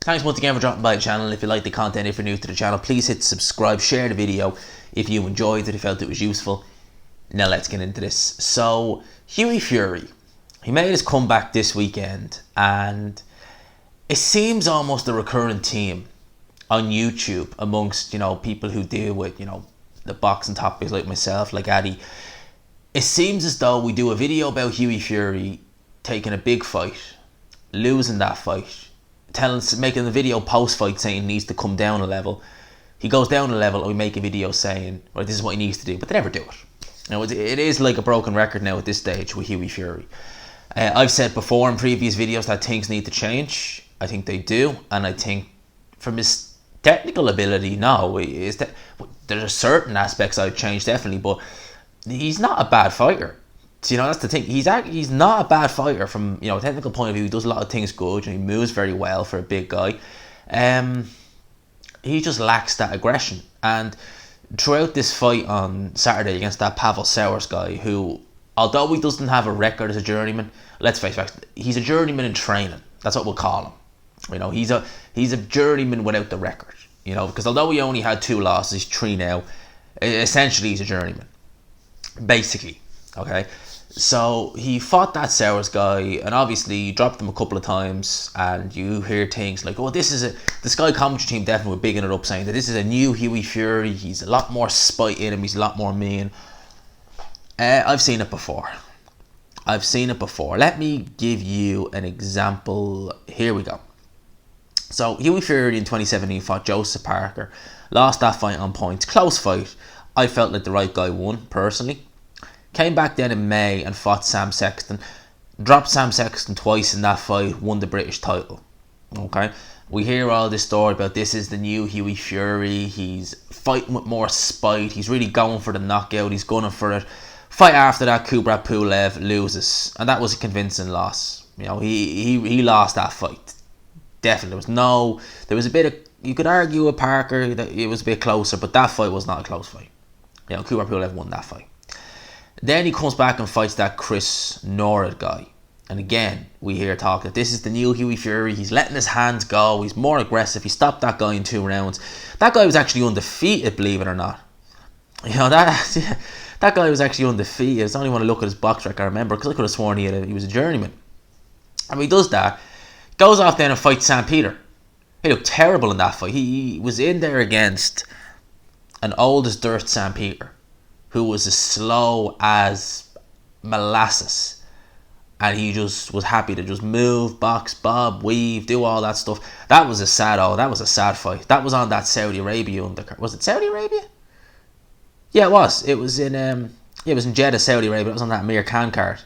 Thanks once again for dropping by the channel. If you like the content, if you're new to the channel, please hit subscribe, share the video if you enjoyed it, if you felt it was useful. Now let's get into this. So, Hughie Fury, he made his comeback this weekend, and it seems almost a recurring theme on YouTube amongst, people who deal with, the boxing topics like myself, like Addy. It seems as though we do a video about Hughie Fury taking a big fight, losing that fight, making the video post-fight saying he needs to come down a level. He goes down a level and we make a video saying, right, this is what he needs to do, but they never do it. It is like a broken record now at this stage with Hughie Fury. I've said before in previous videos that things need to change. I think they do, and I think from his technical ability, there's certain aspects I'd change definitely, but he's not a bad fighter. So, that's the thing. He's not a bad fighter from a technical point of view. He does a lot of things good and he moves very well for a big guy. He just lacks that aggression. And throughout this fight on Saturday against that Pavel Sauers guy, who, although he doesn't have a record as a journeyman, let's face it, he's a journeyman in training. That's what we'll call him. He's a journeyman without the record. Because although he only had 2 losses, 3 now, essentially he's a journeyman, basically. Okay. So he fought that Sauers guy, and obviously he dropped him a couple of times, and you hear things like, the Sky commentary team definitely were bigging it up, saying that this is a new Hughie Fury, he's a lot more spite in him, he's a lot more mean. I've seen it before. Let me give you an example. Here we go. So Hughie Fury in 2017 fought Joseph Parker, lost that fight on points, close fight. I felt like the right guy won, personally. Came back then in May and fought Sam Sexton. Dropped Sam Sexton twice in that fight, won the British title. Okay? We hear all this story about this is the new Hughie Fury. He's fighting with more spite. He's really going for the knockout. He's gunning for it. Fight after that, Kubrat Pulev loses. And that was a convincing loss. He lost that fight. Definitely. There was a bit of, you could argue with Parker that it was a bit closer, but that fight was not a close fight. Kubrat Pulev won that fight. Then he comes back and fights that Chris Norrid guy. And again, we hear talk that this is the new Hughie Fury. He's letting his hands go. He's more aggressive. He stopped that guy in 2 rounds. That guy was actually undefeated, believe it or not. That guy was actually undefeated. It's only when I look at his box record I remember, because I could have sworn he was a journeyman. And he does that. Goes off then and fights Sam Peter. He looked terrible in that fight. He was in there against an old as dirt Sam Peter, who was as slow as molasses, and he just was happy to just move, box, bob, weave, do all that stuff. That was a sad fight. That was on that Saudi Arabia undercard. Was it Saudi Arabia? Yeah, it was. It was in Jeddah, Saudi Arabia. It was on that Amir Khan card.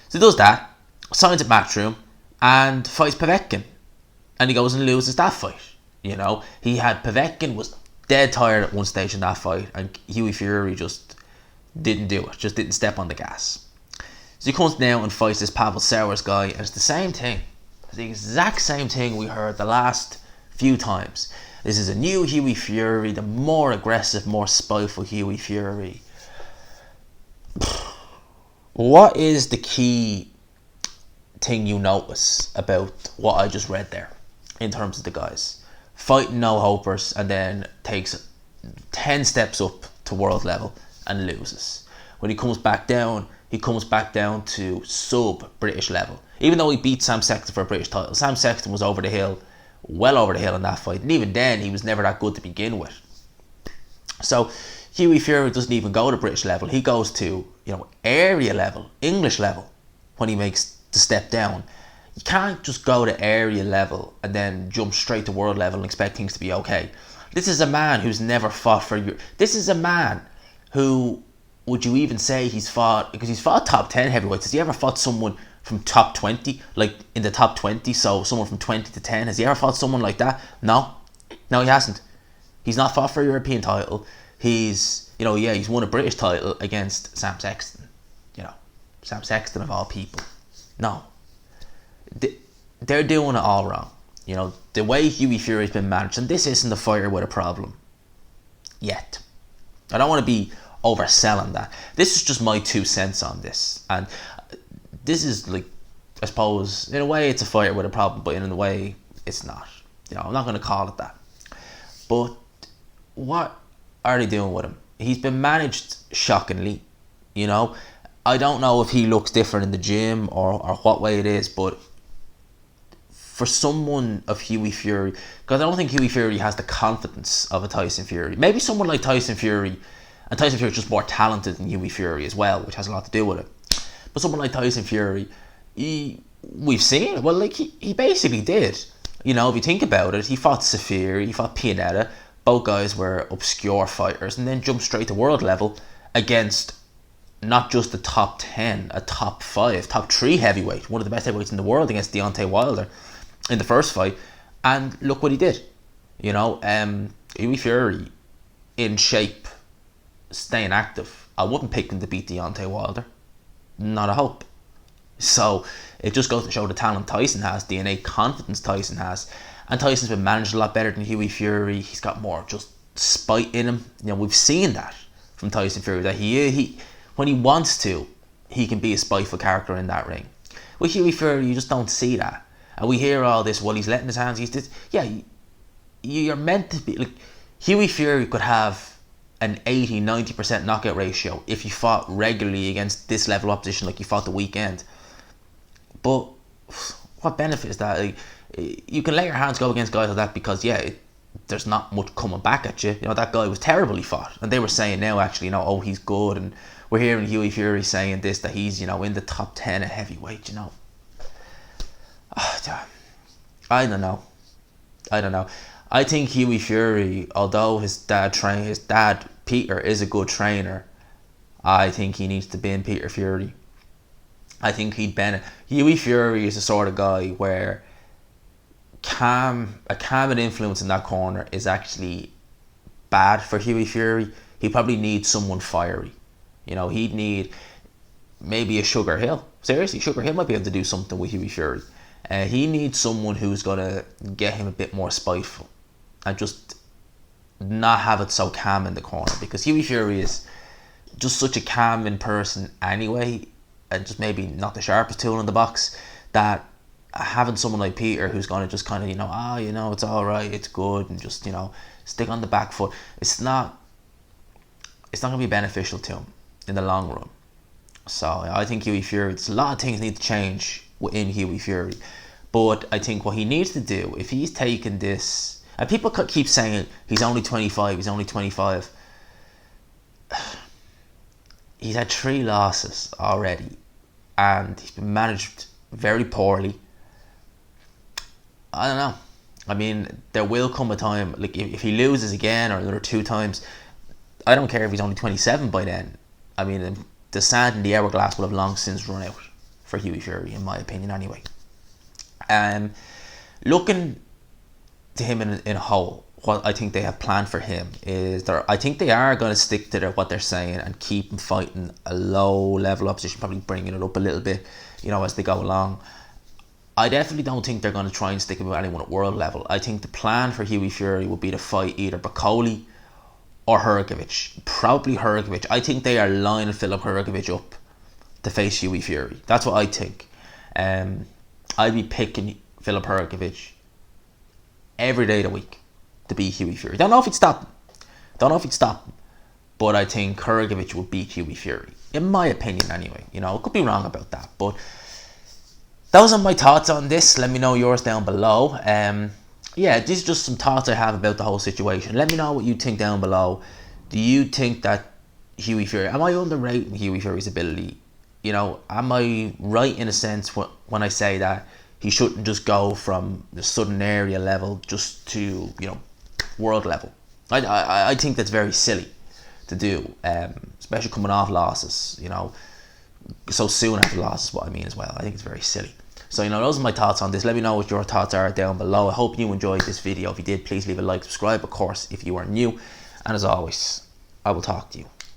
So he does that, signs at Matchroom, and fights Povetkin, and he goes and loses that fight. Povetkin was dead tired at one stage in that fight, and Hughie Fury just didn't do it, just didn't step on the gas. So he comes down and fights this Pavel Sauers guy, and it's the same thing. It's the exact same thing we heard the last few times. This is a new Hughie Fury, the more aggressive, more spiteful Hughie Fury. What is the key thing you notice about what I just read there in terms of the guys? Fighting no-hopers and then takes 10 steps up to world level and loses. When he comes back down to sub-British level. Even though he beat Sam Sexton for a British title, Sam Sexton was over the hill, well over the hill in that fight. And even then, he was never that good to begin with. So, Hughie Fury doesn't even go to British level. He goes to, area level, English level, when he makes the step down. You can't just go to area level and then jump straight to world level and expect things to be okay. This is a man who's never fought for Europe. This is a man who, would you even say he's fought, because he's fought top 10 heavyweights. Has he ever fought someone from top 20, like in the top 20, so someone from 20 to 10? Has he ever fought someone like that? No, he hasn't. He's not fought for a European title. He's won a British title against Sam Sexton. Sam Sexton of all people. No. They're doing it all wrong. The way Hughie Fury's been managed, and this isn't a fighter with a problem yet. I don't want to be overselling that. This is just my 2 cents on this. And this is, like, I suppose, in a way it's a fighter with a problem, but in a way it's not. I'm not going to call it that. But what are they doing with him? He's been managed shockingly. I don't know if he looks different in the gym or what way it is, but for someone of Hughie Fury, because I don't think Hughie Fury has the confidence of a Tyson Fury. Maybe someone like Tyson Fury, and Tyson Fury is just more talented than Hughie Fury as well, which has a lot to do with it. But someone like Tyson Fury, we've seen it. Well, like he basically did. If you think about it, he fought Saphir, he fought Pianetta. Both guys were obscure fighters, and then jumped straight to world level against not just the top 10, a top 5, top 3 heavyweight, one of the best heavyweights in the world, against Deontay Wilder in the first fight. And look what he did. Hughie Fury, in shape, staying active. I wouldn't pick him to beat Deontay Wilder. Not a hope. So it just goes to show the talent Tyson has, the innate confidence Tyson has. And Tyson's been managed a lot better than Hughie Fury. He's got more just spite in him. We've seen that from Tyson Fury, that he when he wants to, he can be a spiteful character in that ring. With Hughie Fury, you just don't see that. And we hear all this, well, he's letting his hands, he's this. Yeah, you're meant to be, like, Hughie Fury could have an 80-90% knockout ratio if he fought regularly against this level of opposition like he fought the weekend. But what benefit is that? Like, you can let your hands go against guys like that because, there's not much coming back at you. That guy was terrible he fought. And they were saying now, actually, oh, he's good. And we're hearing Hughie Fury saying this, that he's, in the top 10 of heavyweight, I don't know. I think Hughie Fury, although his dad Peter is a good trainer, I think he needs to bin Peter Fury. I think he'd benefit. Hughie Fury is the sort of guy where a calm influence in that corner is actually bad for Hughie Fury. He probably needs someone fiery. He'd need maybe a Sugar Hill. Seriously, Sugar Hill might be able to do something with Hughie Fury. He needs someone who's going to get him a bit more spiteful and just not have it so calm in the corner, because Hughie Fury is just such a calming person anyway, and just maybe not the sharpest tool in the box, that having someone like Peter who's going to just kind of, it's all right, it's good, and just, stick on the back foot, it's not going to be beneficial to him in the long run. So I think Hughie Fury, there's a lot of things need to change within Hughie Fury, but I think what he needs to do, if he's taken this, and people keep saying he's only 25, he's had 3 losses already, and he's been managed very poorly. I don't know. I mean, there will come a time, like if he loses again or another 2 times, I don't care if he's only 27 by then. I mean, the sand in the hourglass will have long since run out for Hughie Fury, in my opinion, anyway. Looking to him in a whole, what I think they have planned for him is I think they are going to stick to what they're saying and keep him fighting a low level opposition, probably bringing it up a little bit, as they go along. I definitely don't think they're going to try and stick him with anyone at world level. I think the plan for Hughie Fury would be to fight either Bakoli or Hrgovic. Probably Hrgovic. I think they are lining Filip Hrgovic up to face Hughie Fury. That's what I think. I'd be picking Filip Hrgovic every day of the week to beat Hughie Fury. Don't know if he'd stop him. But I think Hrgovic would beat Hughie Fury. In my opinion, anyway. I could be wrong about that. But those are my thoughts on this. Let me know yours down below. These are just some thoughts I have about the whole situation. Let me know what you think down below. Do you think that Hughie Fury, am I underrating Hughie Fury's ability? Am I right in a sense when I say that he shouldn't just go from the Southern area level just to, world level? I think that's very silly to do, especially coming off losses, so soon after losses, what I mean as well. I think it's very silly. So, those are my thoughts on this. Let me know what your thoughts are down below. I hope you enjoyed this video. If you did, please leave a like, subscribe, of course, if you are new. And as always, I will talk to you